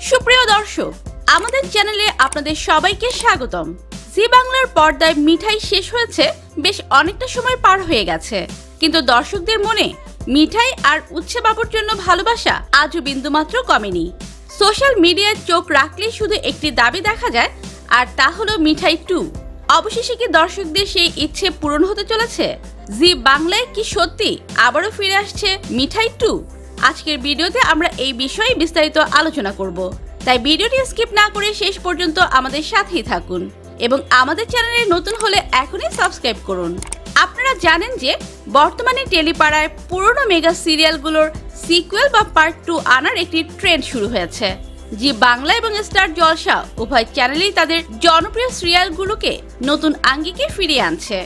সুপ্রিয় দর্শক, আমাদের চ্যানেলে আপনাদের সবাইকে স্বাগতম। জি বাংলার পর্দায় মিঠাই শেষ হয়েছে, বেশ অনেকটা সময় পার হয়ে গেছে, কিন্তু দর্শকদের মনে মিঠাই আর উচ্ছে বাবুর জন্য ভালোবাসা আজও বিন্দুমাত্র কমেনি। সোশ্যাল মিডিয়ায় চোখ রাখলেই শুধু একটি দাবি দেখা যায়, আর তা হলো মিঠাই 2। অবশেষে কি দর্শকদের সেই ইচ্ছে পূরণ হতে চলেছে? জি বাংলায় কি সত্যি আবারও ফিরে আসছে মিঠাই 2? আজকের ভিডিওতে আমরা এই বিষয়ে বিস্তারিত আলোচনা করব, তাই ভিডিওটি স্কিপ না করে শেষ পর্যন্ত আমাদের সাথেই থাকুন এবং আমাদের চ্যানেলে নতুন হলে এখনই সাবস্ক্রাইব করুন। আপনারা জানেন যে বর্তমানে টেলিপাড়ায় পুরনো মেগা সিরিয়ালগুলোর সিকুয়েল বা পার্ট 2 আনার একটি ট্রেন্ড শুরু হয়েছে। জি বাংলা এবং স্টার জলসা উভয় চ্যানেলেই তাদের জনপ্রিয় সিরিয়ালগুলোকে নতুন আঙ্গিকে ফিরিয়ে আনছে,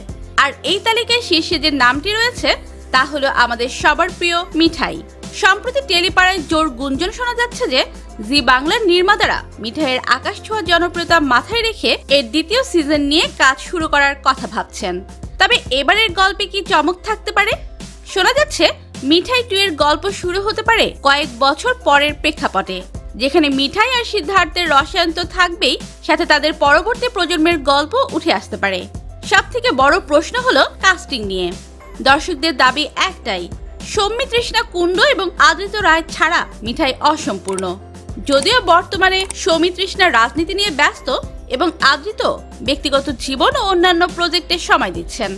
আর এই তালিকায় শীর্ষে যে নামটি রয়েছে তা হলো আমাদের সবার প্রিয় মিঠাই। সম্প্রতি টেলিপাড়ায় জোর গুঞ্জন শোনা যাচ্ছে যে জি বাংলার নির্মাতারা মিঠাইয়ের আকাশ ছোঁয়া জনপ্রিয়তা মাথায় রেখে এর দ্বিতীয় সিজন নিয়ে কাজ শুরু করার কথা ভাবছেন। তবে এবারের গল্পে কি চমক থাকতে পারে? শোনা যাচ্ছে মিঠাই 2 এর গল্প শুরু হতে পারে কয়েক বছর পরের প্রেক্ষাপটে, যেখানে মিঠাই আর সিদ্ধার্থের রসায়ন তো থাকবেই, সাথে তাদের পরবর্তী প্রজন্মের গল্প উঠে আসতে পারে। সবথেকে বড় প্রশ্ন হলো কাস্টিং নিয়ে। দর্শকদের দাবি একটাই, সৌমিত্রিষ্ণা কুণ্ডু এবং আদিত্য রায় ছাড়া মিঠাই অসম্পূর্ণ। যদিও বর্তমানে সৌমিত্রিষ্ণা রাজনীতি নিয়ে ব্যস্ত এবং আদিত্য ব্যক্তিগত জীবন ও অন্যান্য প্রজেক্টে সময় দিচ্ছেন,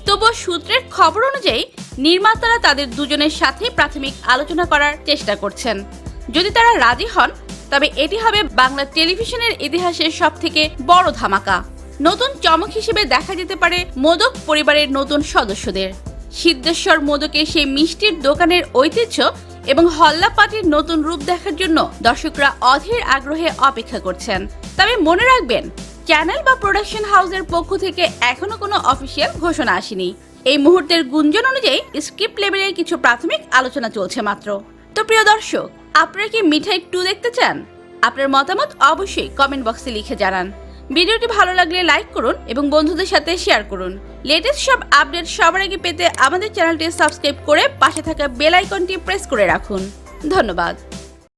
তবুও সূত্রের খবর অনুযায়ী নির্মাতারা তাদের দুজনের সাথে প্রাথমিক আলোচনা করার চেষ্টা করছেন। যদি তারা রাজি হন, তবে এটি হবে বাংলা টেলিভিশনের ইতিহাসের সবথেকে বড় ধামাকা। নতুন চমক হিসেবে দেখা যেতে পারে মোদক পরিবারের নতুন সদস্যদের। সিদ্ধেশ্বর মোদকের সেই মিষ্টির দোকানের ঐতিহ্য এবং হল্লা পার্টির নতুন রূপ দেখার জন্য দর্শকরা অধীর আগ্রহে অপেক্ষা করছেন। তবে মনে রাখবেন, চ্যানেল বা প্রোডাকশন হাউসের পক্ষ থেকে এখনো কোনো অফিসিয়াল ঘোষণা আসেনি। এই মুহূর্তের গুঞ্জন অনুযায়ী স্ক্রিপ্ট লেভেলে কিছু প্রাথমিক আলোচনা চলছে মাত্র। তো প্রিয় দর্শক, আপনারা কি মিঠাই 2 দেখতে চান? আপনার মতামত অবশ্যই কমেন্ট বক্সে লিখে জানান। ভিডিওটি ভালো লাগলে লাইক করুন এবং বন্ধুদের সাথে শেয়ার করুন। লেটেস্ট সব আপডেট সবার আগে পেতে আমাদের চ্যানেলটি সাবস্ক্রাইব করে পাশে থাকা বেল আইকনটি প্রেস করে রাখুন। ধন্যবাদ।